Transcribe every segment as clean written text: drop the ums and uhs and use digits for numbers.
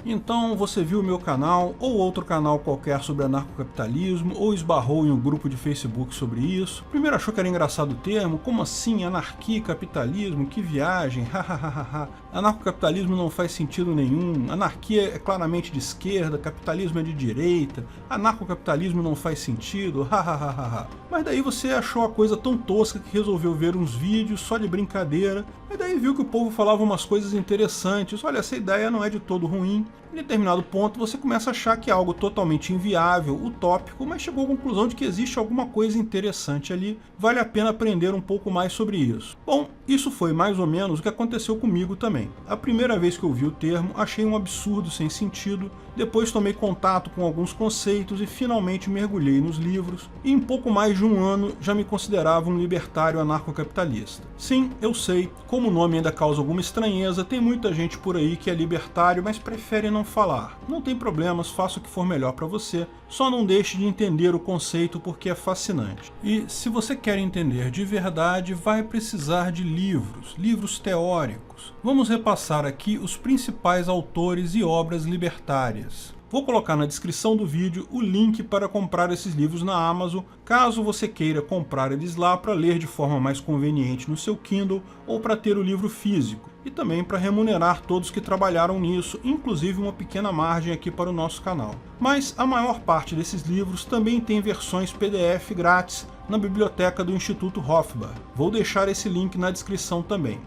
Então você viu o meu canal ou outro canal qualquer sobre anarcocapitalismo ou esbarrou em um grupo de Facebook sobre isso. Primeiro achou que era engraçado o termo, como assim anarquia e capitalismo, que viagem, hahaha. Anarcocapitalismo não faz sentido nenhum, anarquia é claramente de esquerda, capitalismo é de direita, anarcocapitalismo não faz sentido, hahaha. Mas daí você achou a coisa tão tosca que resolveu ver uns vídeos só de brincadeira, e daí viu que o povo falava umas coisas interessantes, olha, essa ideia não é de todo ruim. Em determinado ponto você começa a achar que é algo totalmente inviável, utópico, mas chegou à conclusão de que existe alguma coisa interessante ali, vale a pena aprender um pouco mais sobre isso. Bom, isso foi mais ou menos o que aconteceu comigo também. A primeira vez que eu vi o termo, achei um absurdo sem sentido, depois tomei contato com alguns conceitos e finalmente mergulhei nos livros, e em pouco mais de um ano já me considerava um libertário anarcocapitalista. Sim, eu sei, como o nome ainda causa alguma estranheza, tem muita gente por aí que é libertário, mas prefere não falar. Não tem problemas, faça o que for melhor para você, só não deixe de entender o conceito porque é fascinante. E se você quer entender de verdade, vai precisar de livros teóricos. Vamos repassar aqui os principais autores e obras libertárias. Vou colocar na descrição do vídeo o link para comprar esses livros na Amazon, caso você queira comprar eles lá para ler de forma mais conveniente no seu Kindle ou para ter o livro físico, e também para remunerar todos que trabalharam nisso, inclusive uma pequena margem aqui para o nosso canal. Mas a maior parte desses livros também tem versões PDF grátis na biblioteca do Instituto Hofbauer. Vou deixar esse link na descrição também.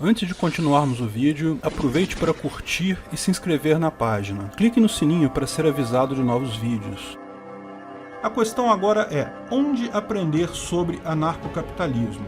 Antes de continuarmos o vídeo, aproveite para curtir e se inscrever na página. Clique no sininho para ser avisado de novos vídeos. A questão agora é, onde aprender sobre anarcocapitalismo?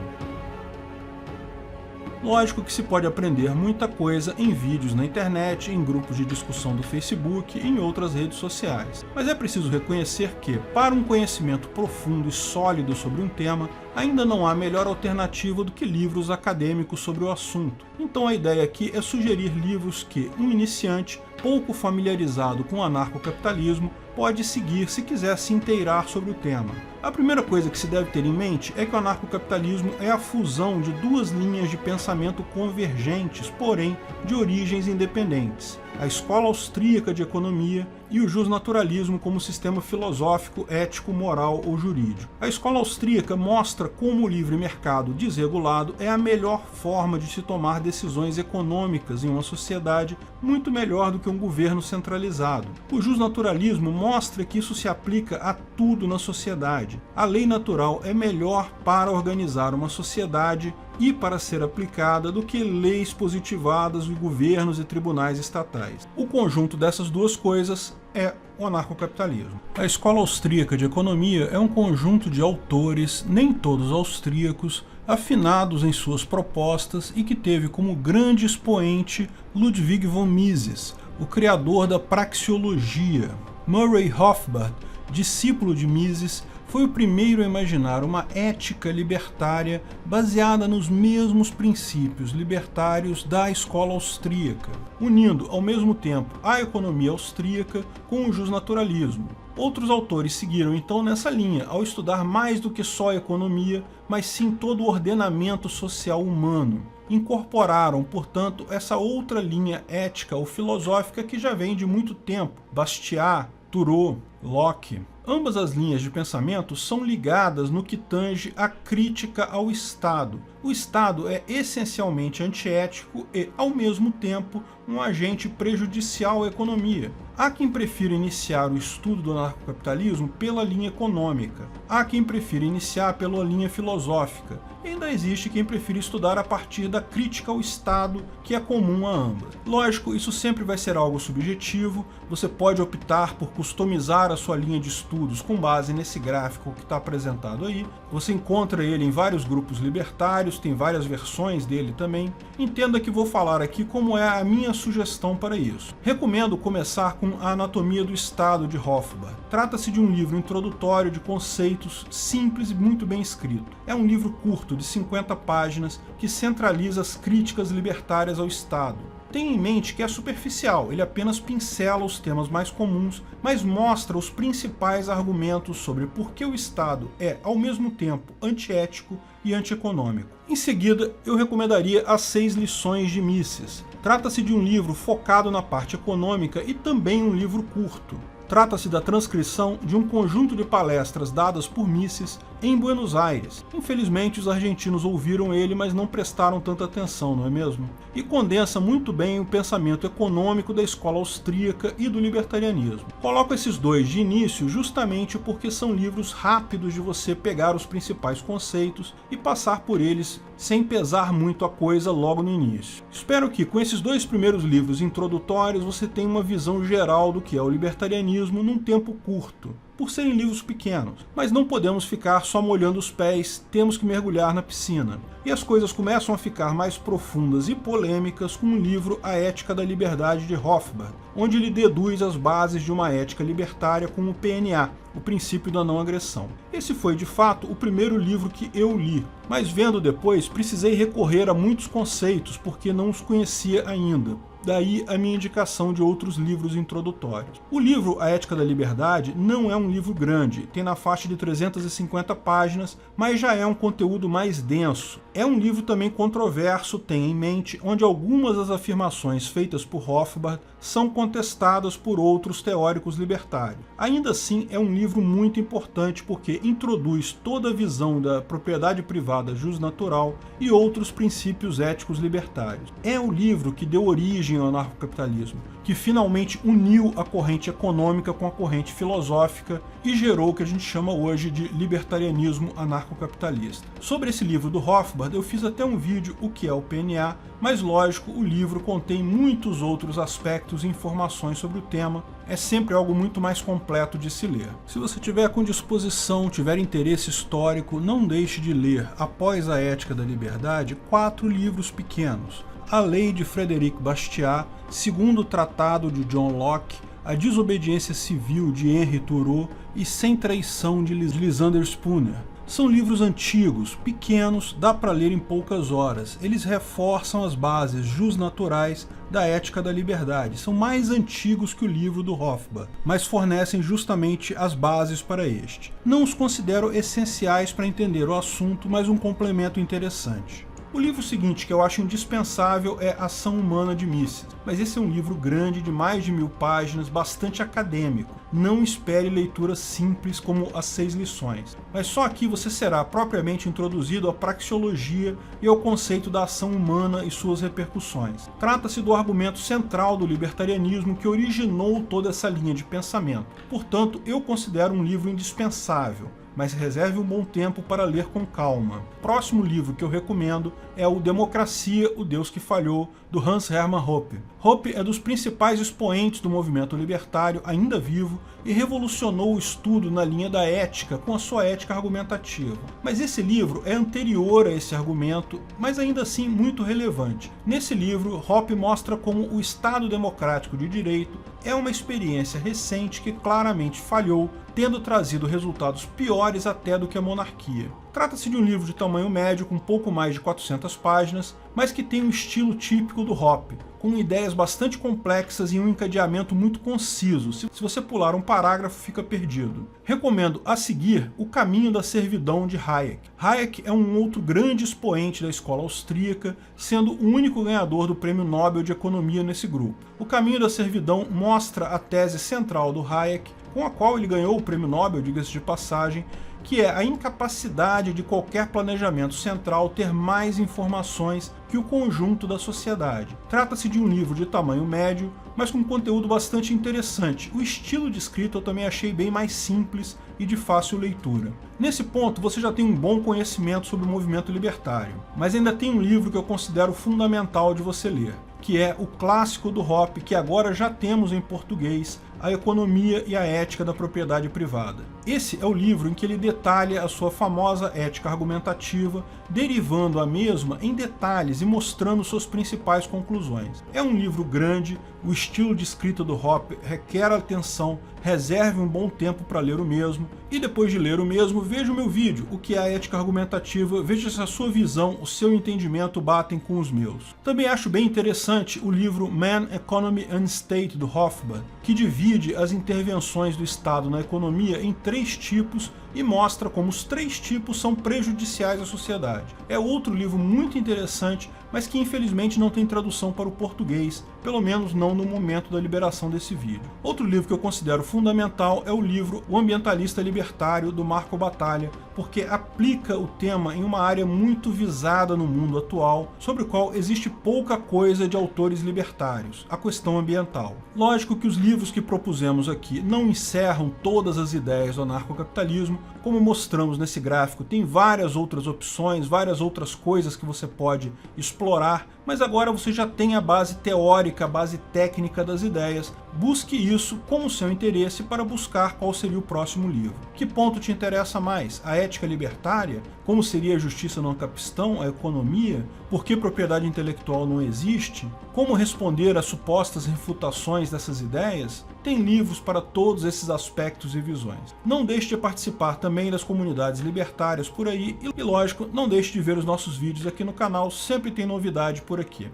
Lógico que se pode aprender muita coisa em vídeos na internet, em grupos de discussão do Facebook e em outras redes sociais. Mas é preciso reconhecer que, para um conhecimento profundo e sólido sobre um tema, ainda não há melhor alternativa do que livros acadêmicos sobre o assunto. Então a ideia aqui é sugerir livros que um iniciante, pouco familiarizado com o anarcocapitalismo, pode seguir se quiser se inteirar sobre o tema. A primeira coisa que se deve ter em mente é que o anarcocapitalismo é a fusão de duas linhas de pensamento convergentes, porém de origens independentes: a escola austríaca de economia e o justnaturalismo como sistema filosófico, ético, moral ou jurídico. A escola austríaca mostra como o livre mercado desregulado é a melhor forma de se tomar decisões econômicas em uma sociedade, muito melhor do que um governo centralizado. O justnaturalismo mostra que isso se aplica a tudo na sociedade. A lei natural é melhor para organizar uma sociedade e para ser aplicada do que leis positivadas de governos e tribunais estatais. O conjunto dessas duas coisas é o anarcocapitalismo. A escola austríaca de economia é um conjunto de autores, nem todos austríacos, afinados em suas propostas e que teve como grande expoente Ludwig von Mises, o criador da praxeologia. Murray Rothbard, discípulo de Mises, foi o primeiro a imaginar uma ética libertária baseada nos mesmos princípios libertários da escola austríaca, unindo ao mesmo tempo a economia austríaca com o justnaturalismo. Outros autores seguiram então nessa linha, ao estudar mais do que só a economia, mas sim todo o ordenamento social humano. Incorporaram, portanto, essa outra linha ética ou filosófica que já vem de muito tempo: Bastiat, Thoreau, Locke. Ambas as linhas de pensamento são ligadas no que tange à crítica ao Estado. O Estado é essencialmente antiético e, ao mesmo tempo, um agente prejudicial à economia. Há quem prefira iniciar o estudo do anarcocapitalismo pela linha econômica. Há quem prefira iniciar pela linha filosófica. E ainda existe quem prefira estudar a partir da crítica ao Estado, que é comum a ambas. Lógico, isso sempre vai ser algo subjetivo. Você pode optar por customizar a sua linha de estudos com base nesse gráfico que está apresentado aí. Você encontra ele em vários grupos libertários, tem várias versões dele também. Entenda que vou falar aqui como é a minha sugestão para isso. Recomendo começar com A Anatomia do Estado, de Hofbauer. Trata-se de um livro introdutório de conceitos simples e muito bem escrito. É um livro curto, de 50 páginas, que centraliza as críticas libertárias ao Estado. Tenha em mente que é superficial, ele apenas pincela os temas mais comuns, mas mostra os principais argumentos sobre por que o Estado é, ao mesmo tempo, antiético e antieconômico. Em seguida, eu recomendaria As 6 Lições de Mises. Trata-se de um livro focado na parte econômica e também um livro curto. Trata-se da transcrição de um conjunto de palestras dadas por Mises em Buenos Aires. Infelizmente, os argentinos ouviram ele, mas não prestaram tanta atenção, não é mesmo? E condensa muito bem o pensamento econômico da escola austríaca e do libertarianismo. Coloco esses dois de início justamente porque são livros rápidos de você pegar os principais conceitos e passar por eles sem pesar muito a coisa logo no início. Espero que com esses dois primeiros livros introdutórios você tenha uma visão geral do que é o libertarianismo num tempo curto, por serem livros pequenos. Mas não podemos ficar só molhando os pés, temos que mergulhar na piscina. E as coisas começam a ficar mais profundas e polêmicas com o livro A Ética da Liberdade de Rothbard, onde ele deduz as bases de uma ética libertária com o PNA, o princípio da não agressão. Esse foi, de fato, o primeiro livro que eu li, mas vendo depois, precisei recorrer a muitos conceitos porque não os conhecia ainda. Daí a minha indicação de outros livros introdutórios. O livro A Ética da Liberdade não é um livro grande, tem na faixa de 350 páginas, mas já é um conteúdo mais denso. É um livro também controverso, tenha em mente, onde algumas das afirmações feitas por Rothbard são contestadas por outros teóricos libertários. Ainda assim, é um livro muito importante porque introduz toda a visão da propriedade privada jusnatural e outros princípios éticos libertários. É o livro que deu origem ao anarcocapitalismo, que finalmente uniu a corrente econômica com a corrente filosófica e gerou o que a gente chama hoje de libertarianismo anarcocapitalista. Sobre esse livro do Rothbard, eu fiz até um vídeo, o que é o PNA, mas lógico, o livro contém muitos outros aspectos e informações sobre o tema, é sempre algo muito mais completo de se ler. Se você tiver com disposição, tiver interesse histórico, não deixe de ler, após A Ética da Liberdade, 4 livros pequenos. A Lei de Frederic Bastiat, Segundo Tratado de John Locke, A Desobediência Civil de Henry Thoreau e Sem Traição de Lysander Spooner. São livros antigos, pequenos, dá para ler em poucas horas. Eles reforçam as bases jusnaturais da ética da liberdade. São mais antigos que o livro do Rothbard, mas fornecem justamente as bases para este. Não os considero essenciais para entender o assunto, mas um complemento interessante. O livro seguinte que eu acho indispensável é Ação Humana de Mises, mas esse é um livro grande de mais de 1000 páginas, bastante acadêmico. Não espere leitura simples como As 6 Lições, mas só aqui você será propriamente introduzido à praxeologia e ao conceito da ação humana e suas repercussões. Trata-se do argumento central do libertarianismo que originou toda essa linha de pensamento. Portanto, eu considero um livro indispensável, mas reserve um bom tempo para ler com calma. O próximo livro que eu recomendo é o Democracia, o Deus que Falhou, do Hans Hermann Hoppe. Hoppe é dos principais expoentes do movimento libertário ainda vivo e revolucionou o estudo na linha da ética com a sua ética argumentativa. Mas esse livro é anterior a esse argumento, mas ainda assim muito relevante. Nesse livro, Hoppe mostra como o Estado democrático de direito é uma experiência recente que claramente falhou, tendo trazido resultados piores até do que a monarquia. Trata-se de um livro de tamanho médio com pouco mais de 400 páginas, mas que tem um estilo típico do Hoppe, com ideias bastante complexas e um encadeamento muito conciso. Se você pular um parágrafo, fica perdido. Recomendo a seguir O Caminho da Servidão de Hayek. Hayek é um outro grande expoente da escola austríaca, sendo o único ganhador do Prêmio Nobel de Economia nesse grupo. O Caminho da Servidão mostra a tese central do Hayek, com a qual ele ganhou o Prêmio Nobel, diga-se de passagem, que é a incapacidade de qualquer planejamento central ter mais informações que o conjunto da sociedade. Trata-se de um livro de tamanho médio, mas com conteúdo bastante interessante. O estilo de escrita eu também achei bem mais simples e de fácil leitura. Nesse ponto, você já tem um bom conhecimento sobre o movimento libertário, mas ainda tem um livro que eu considero fundamental de você ler, que é o clássico do Hoppe, que agora já temos em português, a economia e a ética da propriedade privada. Esse é o livro em que ele detalha a sua famosa ética argumentativa, derivando a mesma em detalhes e mostrando suas principais conclusões. É um livro grande, o estilo de escrita do Hoppe requer atenção, reserve um bom tempo para ler o mesmo, e depois de ler o mesmo, veja o meu vídeo, o que é a ética argumentativa, veja se a sua visão, o seu entendimento batem com os meus. Também acho bem interessante o livro Man, Economy and State, do Hofbauer, que divide as intervenções do Estado na economia em 3 tipos e mostra como os 3 tipos são prejudiciais à sociedade. É outro livro muito interessante, mas que infelizmente não tem tradução para o português, pelo menos não no momento da liberação desse vídeo. Outro livro que eu considero fundamental é o livro O Ambientalista Libertário, do Marco Batalha, porque aplica o tema em uma área muito visada no mundo atual, sobre o qual existe pouca coisa de autores libertários, a questão ambiental. Lógico que os livros que propusemos aqui não encerram todas as ideias do anarcocapitalismo, como mostramos nesse gráfico, tem várias outras opções, várias outras coisas que você pode explorar, mas agora você já tem a base teórica, a base técnica das ideias. Busque isso com o seu interesse para buscar qual seria o próximo livro. Que ponto te interessa mais? A ética libertária? Como seria a justiça não capistão? A economia? Por que propriedade intelectual não existe? Como responder às supostas refutações dessas ideias? Tem livros para todos esses aspectos e visões. Não deixe de participar também das comunidades libertárias por aí e, lógico, não deixe de ver os nossos vídeos aqui no canal, sempre tem novidade por aqui.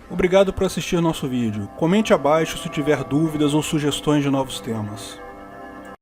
Obrigado por assistir nosso vídeo. Comente abaixo se tiver dúvidas ou sugestões de novos temas.